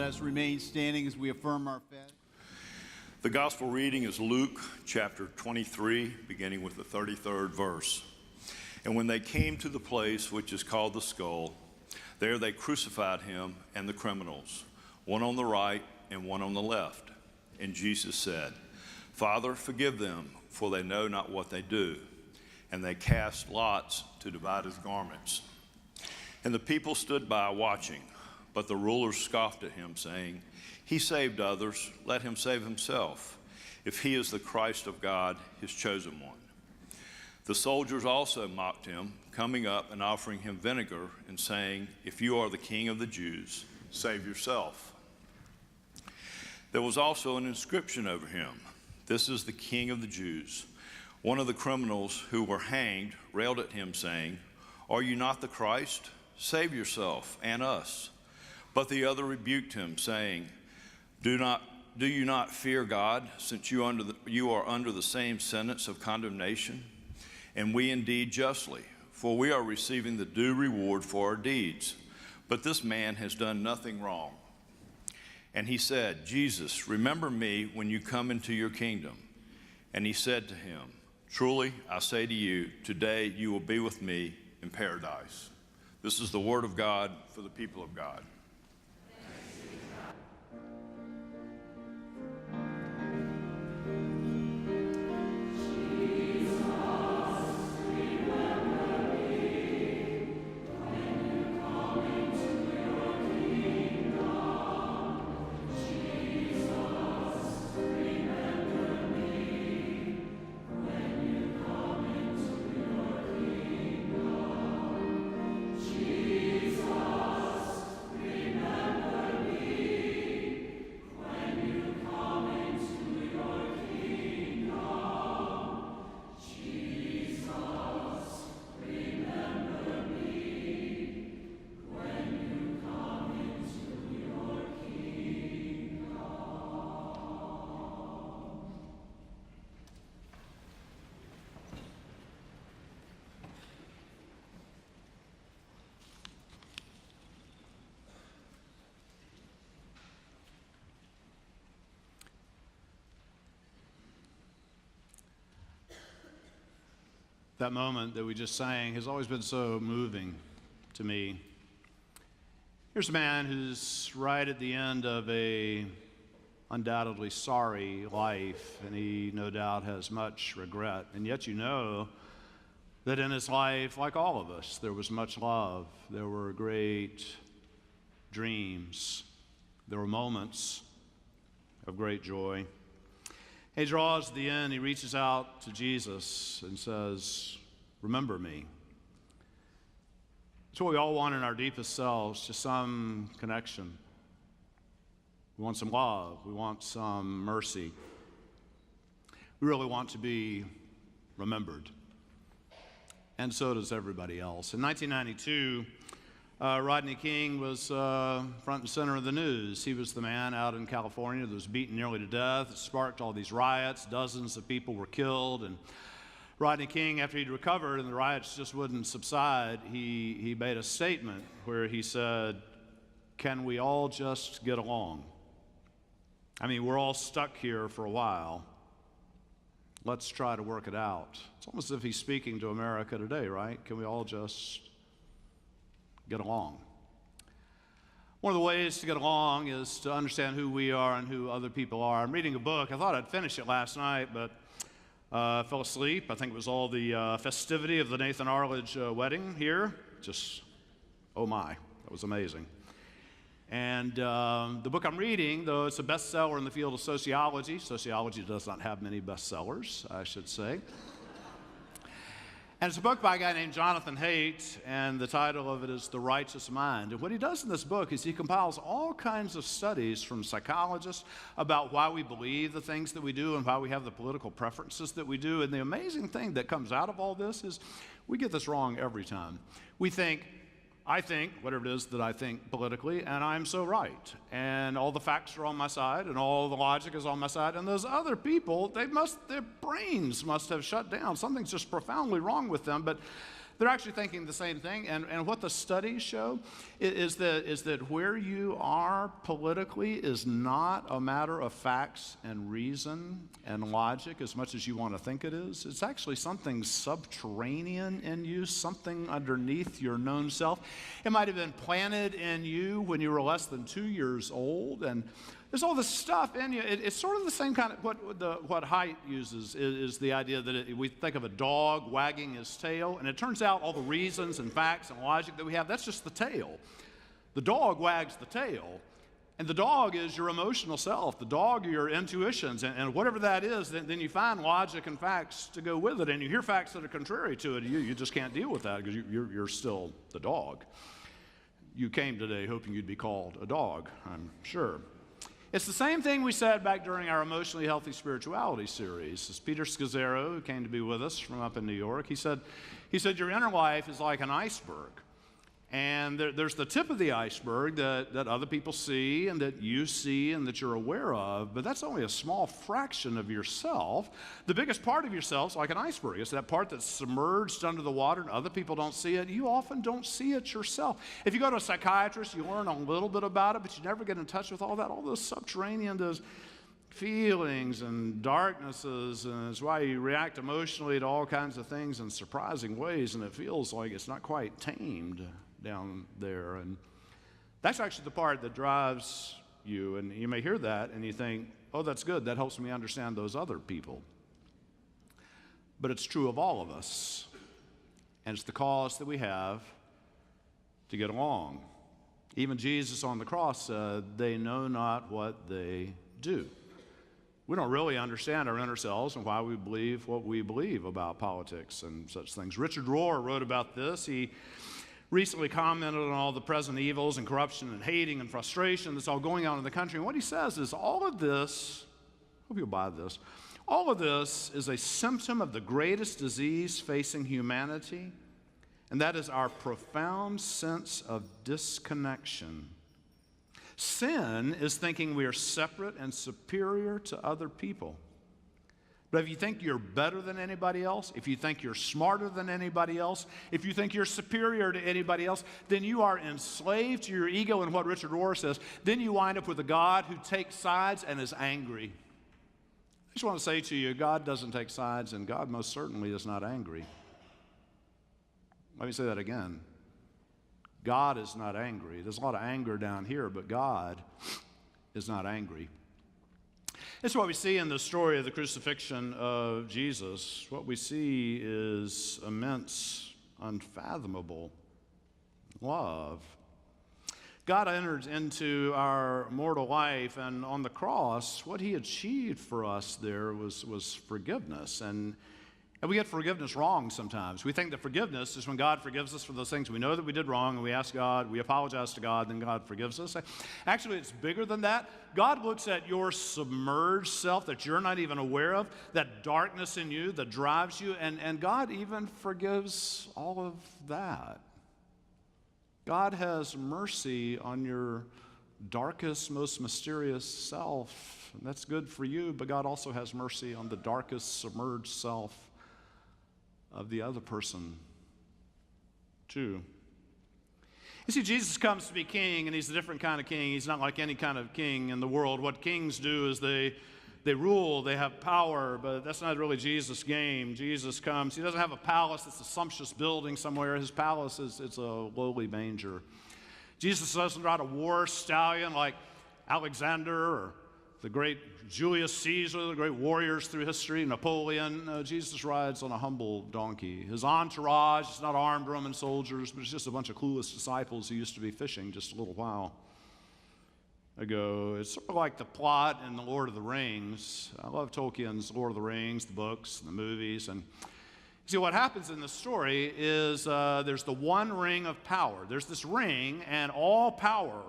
us remain standing as we affirm our faith. The gospel reading is Luke chapter 23, beginning with the 33rd verse. And when they came to the place which is called the Skull, there they crucified him and the criminals, one on the right and one on the left. And Jesus said, Father, forgive them, for they know not what they do. And they cast lots to divide his garments. And the people stood by watching, but the rulers scoffed at him, saying, He saved others, let him save himself, if he is the Christ of God, his chosen one. The soldiers also mocked him, coming up and offering him vinegar and saying, If you are the king of the Jews, save yourself. There was also an inscription over him, This is the King of the Jews. One of the criminals who were hanged railed at him, saying, Are you not the Christ? Save yourself and us. But the other rebuked him, saying, Do you not fear God, since you are under the same sentence of condemnation? And we indeed justly, for we are receiving the due reward for our deeds. But this man has done nothing wrong. And he said, Jesus, remember me when you come into your kingdom. And he said to him, Truly, I say to you, today you will be with me in paradise. This is the word of God for the people of God. That moment that we just sang has always been so moving to me. Here's a man who's right at the end of a undoubtedly sorry life, and he no doubt has much regret. And yet you know that in his life, like all of us, there was much love. There were great dreams. There were moments of great joy. He draws to the end, he reaches out to Jesus and says, Remember me. It's what we all want in our deepest selves, just some connection. We want some love. We want some mercy. We really want to be remembered. And so does everybody else. In 1992, Rodney King was front and center of the news. He was the man out in California that was beaten nearly to death. It sparked all these riots. Dozens of people were killed. And Rodney King, after he'd recovered and the riots just wouldn't subside, he made a statement where he said, Can we all just get along? I mean, we're all stuck here for a while. Let's try to work it out. It's almost as if he's speaking to America today, right? Can we all just get along? One of the ways to get along is to understand who we are and who other people are. I'm reading a book. I thought I'd finish it last night, but I fell asleep. I think it was all the festivity of the Nathan Arledge wedding here. Just, oh my, that was amazing. And the book I'm reading, though it's a bestseller in the field of sociology does not have many bestsellers, I should say. And it's a book by a guy named Jonathan Haidt, and the title of it is The Righteous Mind. And what he does in this book is he compiles all kinds of studies from psychologists about why we believe the things that we do and why we have the political preferences that we do. And the amazing thing that comes out of all this is we get this wrong every time. I think, whatever it is that I think politically, and I'm so right. And all the facts are on my side, and all the logic is on my side. And those other people, their brains must have shut down. Something's just profoundly wrong with them. But They're actually thinking the same thing. And what the studies show is that where you are politically is not a matter of facts and reason and logic as much as you want to think it is. It's actually something subterranean in you, something underneath your known self. It might have been planted in you when you were less than 2 years old, and there's all this stuff in you. It's sort of the same kind of what Haidt uses is the idea that we think of a dog wagging his tail, and it turns out all the reasons and facts and logic that we have, that's just the tail. The dog wags the tail, and the dog is your emotional self. The dog are your intuitions, and whatever that is, then you find logic and facts to go with it, and you hear facts that are contrary to it. You just can't deal with that because you're still the dog. You came today hoping you'd be called a dog, I'm sure. It's the same thing we said back during our Emotionally Healthy Spirituality series. As Peter Scazzaro, who came to be with us from up in New York, he said your inner life is like an iceberg. And there's the tip of the iceberg that other people see and that you see and that you're aware of, but that's only a small fraction of yourself. The biggest part of yourself is like an iceberg. It's that part that's submerged under the water and other people don't see it. You often don't see it yourself. If you go to a psychiatrist, you learn a little bit about it, but you never get in touch with all that, all those subterranean, those feelings and darknesses, and it's why you react emotionally to all kinds of things in surprising ways, and it feels like it's not quite tamed down there. And that's actually the part that drives you. And you may hear that and you think, oh, that's good. That helps me understand those other people. But it's true of all of us. And it's the cause that we have to get along. Even Jesus on the cross said, they know not what they do. We don't really understand our inner selves and why we believe what we believe about politics and such things. Richard Rohr wrote about this. He recently commented on all the present evils and corruption and hating and frustration that's all going on in the country. And what he says is all of this, I hope you'll buy this, all of this is a symptom of the greatest disease facing humanity, and that is our profound sense of disconnection. Sin is thinking we are separate and superior to other people. But if you think you're better than anybody else, if you think you're smarter than anybody else, if you think you're superior to anybody else, then you are enslaved to your ego and what Richard Rohr says. Then you wind up with a God who takes sides and is angry. I just want to say to you, God doesn't take sides, and God most certainly is not angry. Let me say that again. God is not angry. There's a lot of anger down here, but God is not angry. It's what we see in the story of the crucifixion of Jesus. What we see is immense, unfathomable love. God entered into our mortal life, and on the cross, what he achieved for us there was forgiveness. And we get forgiveness wrong sometimes. We think that forgiveness is when God forgives us for those things we know that we did wrong, and we ask God, we apologize to God, then God forgives us. Actually, it's bigger than that. God looks at your submerged self that you're not even aware of, that darkness in you that drives you, and God even forgives all of that. God has mercy on your darkest, most mysterious self. And that's good for you, but God also has mercy on the darkest, submerged self of the other person, too. You see, Jesus comes to be king, and he's a different kind of king. He's not like any kind of king in the world. What kings do is they rule, they have power, but that's not really Jesus' game. Jesus comes, he doesn't have a palace that's a sumptuous building somewhere. His palace it's a lowly manger. Jesus doesn't ride a war stallion like Alexander or the great Julius Caesar, the great warriors through history, Napoleon. Jesus rides on a humble donkey. His entourage is not armed Roman soldiers, but it's just a bunch of clueless disciples who used to be fishing just a little while ago. It's sort of like the plot in The Lord of the Rings. I love Tolkien's Lord of the Rings, the books and the movies. And see, what happens in the story is there's the one ring of power. There's this ring, and all power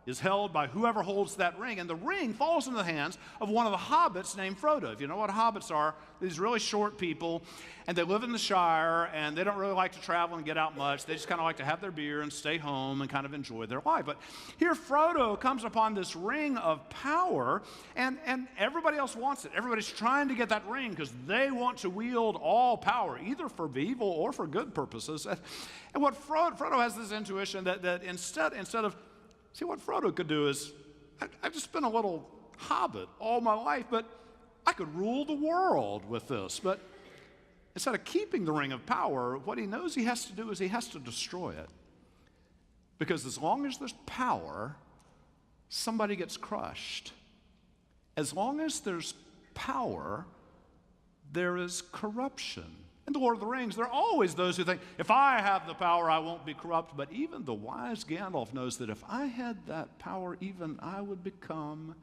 is held by whoever holds that ring, and the ring falls into the hands of one of the hobbits named Frodo. If you know what hobbits are, these really short people, and they live in the Shire, and they don't really like to travel and get out much. They just kind of like to have their beer and stay home and kind of enjoy their life. But here Frodo comes upon this ring of power, and everybody else wants it. Everybody's trying to get that ring because they want to wield all power, either for evil or for good purposes. And what Frodo has this intuition that instead of, see, what Frodo could do is, I've just been a little hobbit all my life, but I could rule the world with this. But instead of keeping the ring of power, what he knows he has to do is he has to destroy it. Because as long as there's power, somebody gets crushed. As long as there's power, there is corruption. In the Lord of the Rings, there are always those who think, if I have the power, I won't be corrupt. But even the wise Gandalf knows that if I had that power, even I would become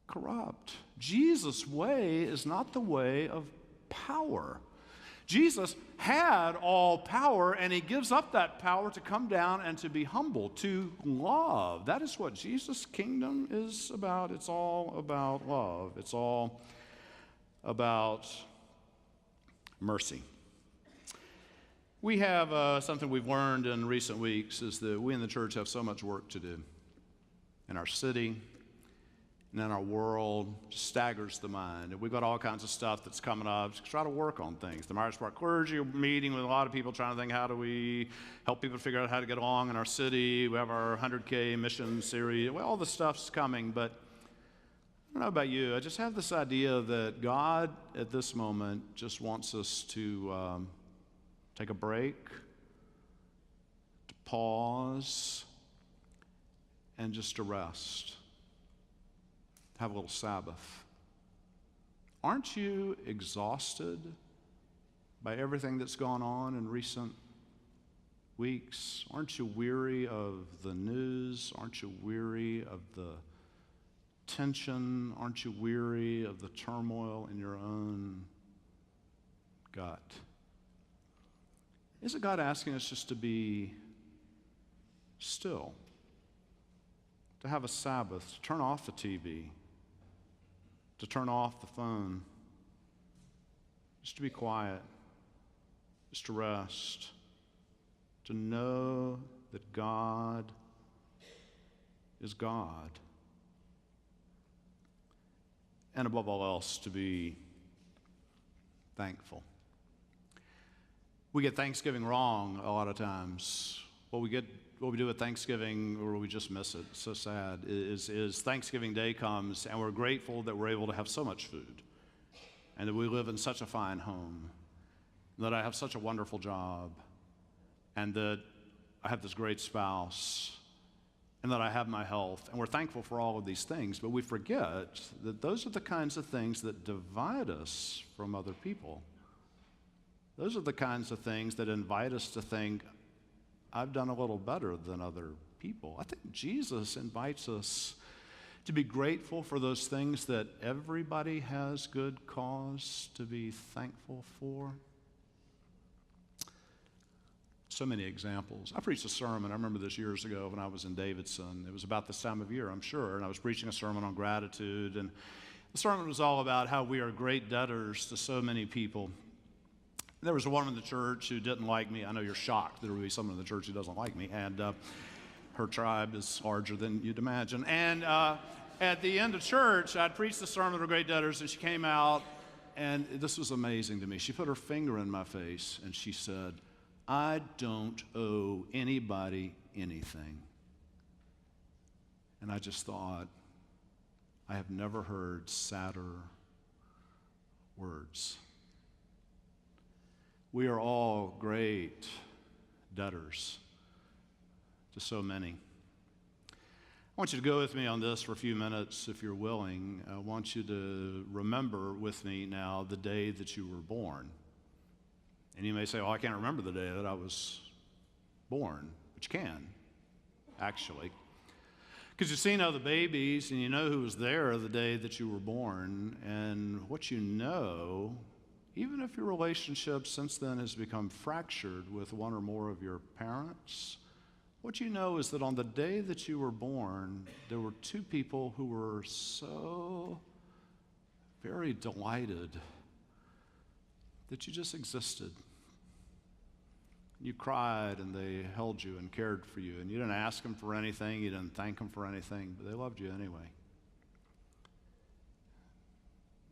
corrupt. Jesus' way is not the way of power. Jesus had all power, and he gives up that power to come down and to be humble, to love. That is what Jesus' kingdom is about. It's all about love. It's all about mercy. We have something we've learned in recent weeks is that we in the church have so much work to do in our city and in our world. Just staggers the mind. And we've got all kinds of stuff that's coming up to try to work on things. The Myers Park clergy are meeting with a lot of people trying to think, how do we help people figure out how to get along in our city? We have our 100K mission series. Well, all the stuff's coming, but I don't know about you. I just have this idea that God at this moment just wants us to take a break, to pause, and just to rest, have a little Sabbath. Aren't you exhausted by everything that's gone on in recent weeks? Aren't you weary of the news? Aren't you weary of the tension? Aren't you weary of the turmoil in your own gut? Isn't God asking us just to be still, to have a Sabbath, to turn off the TV, to turn off the phone, just to be quiet, just to rest, to know that God is God? And above all else, to be thankful. We get Thanksgiving wrong a lot of times. What we do at Thanksgiving, or we just miss it, it's so sad, is Thanksgiving Day comes and we're grateful that we're able to have so much food and that we live in such a fine home, and that I have such a wonderful job, and that I have this great spouse, and that I have my health, and we're thankful for all of these things, but we forget that those are the kinds of things that divide us from other people. Those are the kinds of things that invite us to think, I've done a little better than other people. I think Jesus invites us to be grateful for those things that everybody has good cause to be thankful for. So many examples. I preached a sermon, I remember this years ago when I was in Davidson. It was about this time of year, I'm sure, and I was preaching a sermon on gratitude, and the sermon was all about how we are great debtors to so many people. There was a woman in the church who didn't like me. I know you're shocked there would be someone in the church who doesn't like me, and her tribe is larger than you'd imagine. And at the end of church, I'd preached the sermon on great debtors, and she came out, and this was amazing to me. She put her finger in my face, and she said, I don't owe anybody anything. And I just thought, I have never heard sadder words. We are all great debtors to so many. I want you to go with me on this for a few minutes, if you're willing. I want you to remember with me now the day that you were born. And you may say, I can't remember the day that I was born. But you can, actually. Because you've seen other babies, and you know who was there the day that you were born. And what you know, even if your relationship since then has become fractured with one or more of your parents, What you know is that on the day that you were born, there were two people who were so very delighted that you just existed. You cried and they held you and cared for you, and you didn't ask them for anything, you didn't thank them for anything, but they loved you anyway.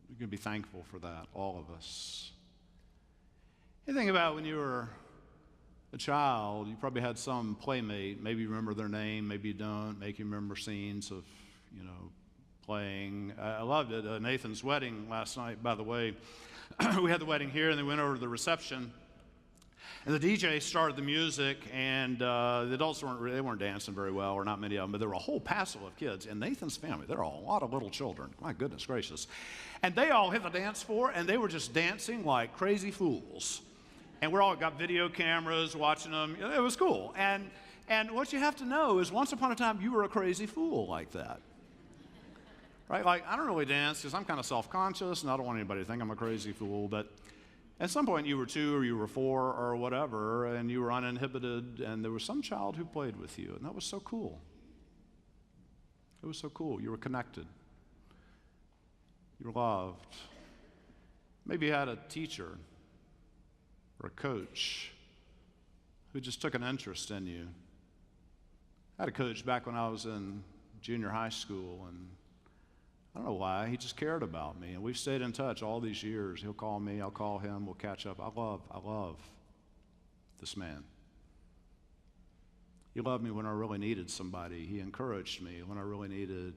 We're going to be thankful for that, all of us. You think about when you were a child, you probably had some playmate, maybe you remember their name, maybe you don't, make you remember scenes of, playing. I loved it. Nathan's wedding last night, by the way, we had the wedding here and then went over to the reception. And the DJ started the music, and the adults weren't dancing very well, or not many of them, but there were a whole passel of kids. In Nathan's family, there are a lot of little children. My goodness gracious. And they all hit the dance floor, and they were just dancing like crazy fools. And we all got video cameras watching them. It was cool. And what you have to know is once upon a time, you were a crazy fool like that. Right? Like, I don't really dance because I'm kind of self-conscious, and I don't want anybody to think I'm a crazy fool, but at some point, you were 2 or you were 4 or whatever, and you were uninhibited, and there was some child who played with you, and that was so cool. It was so cool. You were connected. You were loved. Maybe you had a teacher or a coach who just took an interest in you. I had a coach back when I was in junior high school, and I don't know why, he just cared about me, and we've stayed in touch all these years. He'll call me, I'll call him, we'll catch up. I love this man. He loved me when I really needed somebody. He encouraged me when I really needed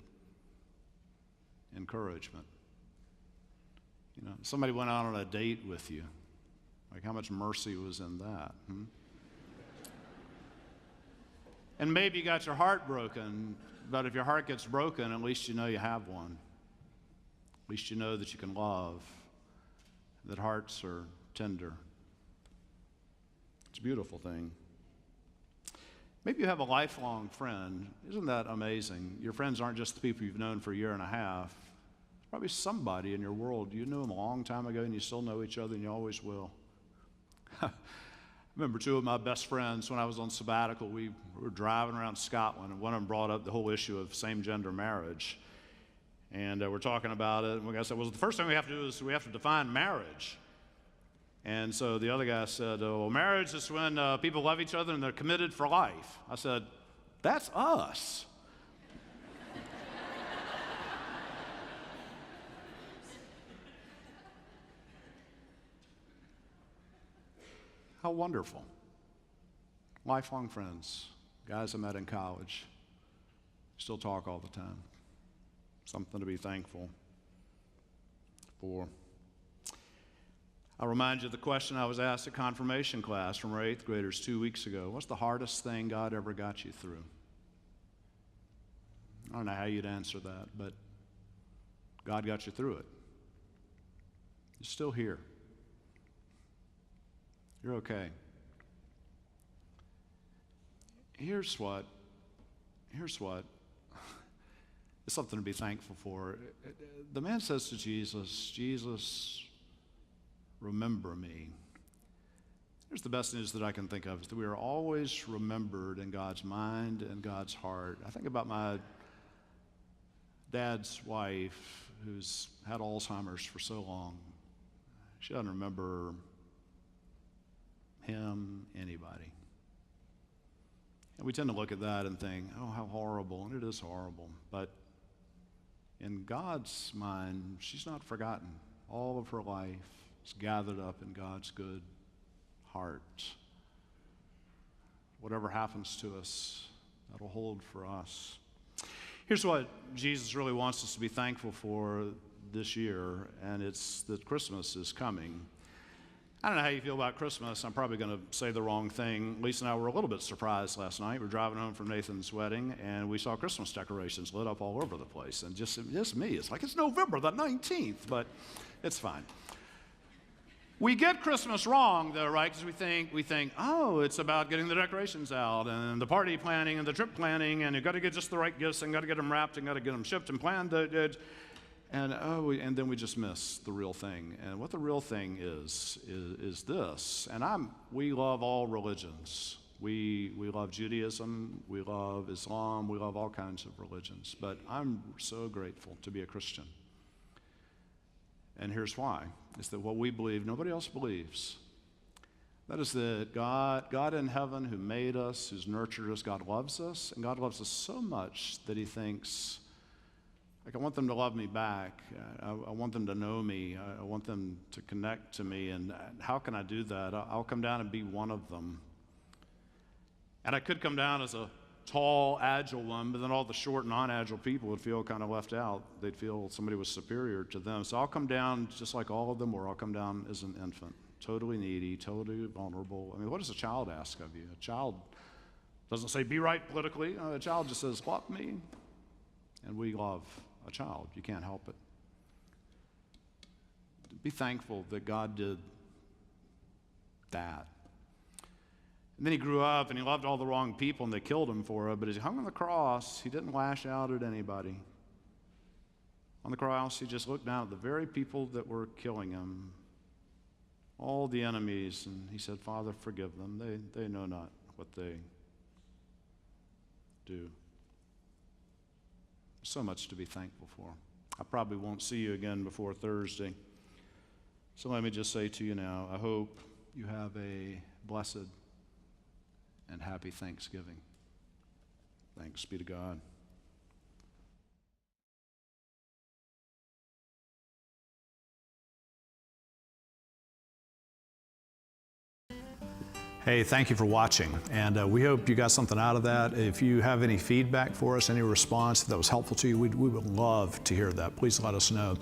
encouragement. Somebody went out on a date with you. Like, how much mercy was in that? And maybe you got your heart broken, but if your heart gets broken, at least you know you have one. At least you know that you can love, that hearts are tender. It's a beautiful thing. Maybe you have a lifelong friend. Isn't that amazing? Your friends aren't just the people you've known for a year and a half. There's probably somebody in your world. You knew them a long time ago, and you still know each other, and you always will. I remember 2 of my best friends when I was on sabbatical. We were driving around Scotland, and one of them brought up the whole issue of same-gender marriage. And we're talking about it, and one guy said, well, the first thing we have to do is we have to define marriage. And so the other guy said, well, marriage is when people love each other and they're committed for life. I said, that's us. How wonderful. Lifelong friends, guys I met in college, still talk all the time. Something to be thankful for. I'll remind you of the question I was asked at confirmation class from our 8th graders 2 weeks ago. What's the hardest thing God ever got you through? I don't know how you'd answer that, but God got you through it. You're still here. You're okay. Here's what. It's something to be thankful for. The man says to Jesus, Jesus, remember me. Here's the best news that I can think of, is that we are always remembered in God's mind and God's heart. I think about my dad's wife who's had Alzheimer's for so long. She doesn't remember him, anybody. And we tend to look at that and think, oh, how horrible, and it is horrible. But in God's mind, she's not forgotten. All of her life is gathered up in God's good heart. Whatever happens to us, that'll hold for us. Here's what Jesus really wants us to be thankful for this year, and it's that Christmas is coming. I don't know how you feel about Christmas. I'm probably going to say the wrong thing. Lisa and I were a little bit surprised last night. We were driving home from Nathan's wedding, and we saw Christmas decorations lit up all over the place. And just me, it's like, it's November the 19th, but it's fine. We get Christmas wrong, though, right? Because we think, oh, it's about getting the decorations out and the party planning and the trip planning, and you've got to get just the right gifts and got to get them wrapped and got to get them shipped and planned. And then we just miss the real thing. And what the real thing is this. And we love all religions, We love Judaism, we love Islam, we love all kinds of religions. But I'm so grateful to be a Christian. And here's why. It's that what we believe, nobody else believes. That is that God in heaven who made us, who's nurtured us, God loves us. And God loves us so much that he thinks, like, I want them to love me back. I want them to know me. I want them to connect to me. And how can I do that? I'll come down and be one of them. And I could come down as a tall, agile one, but then all the short, non-agile people would feel kind of left out. They'd feel somebody was superior to them. So I'll come down just like all of them were. I'll come down as an infant, totally needy, totally vulnerable. I mean, what does a child ask of you? A child doesn't say, be right politically. A child just says, love me. And we love a child. You can't help it. Be thankful that God did that. And then he grew up and he loved all the wrong people and they killed him for it. But as he hung on the cross, he didn't lash out at anybody. On the cross, he just looked down at the very people that were killing him, all the enemies, and he said, Father, forgive them. They know not what they do. So much to be thankful for. I probably won't see you again before Thursday. So let me just say to you now, I hope you have a blessed and happy Thanksgiving. Thanks be to God. Hey, thank you for watching, and we hope you got something out of that. If you have any feedback for us, any response that was helpful to you, we would love to hear that. Please let us know.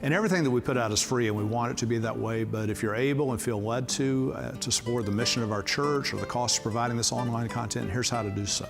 And everything that we put out is free, and we want it to be that way, but if you're able and feel led to support the mission of our church or the cost of providing this online content, here's how to do so.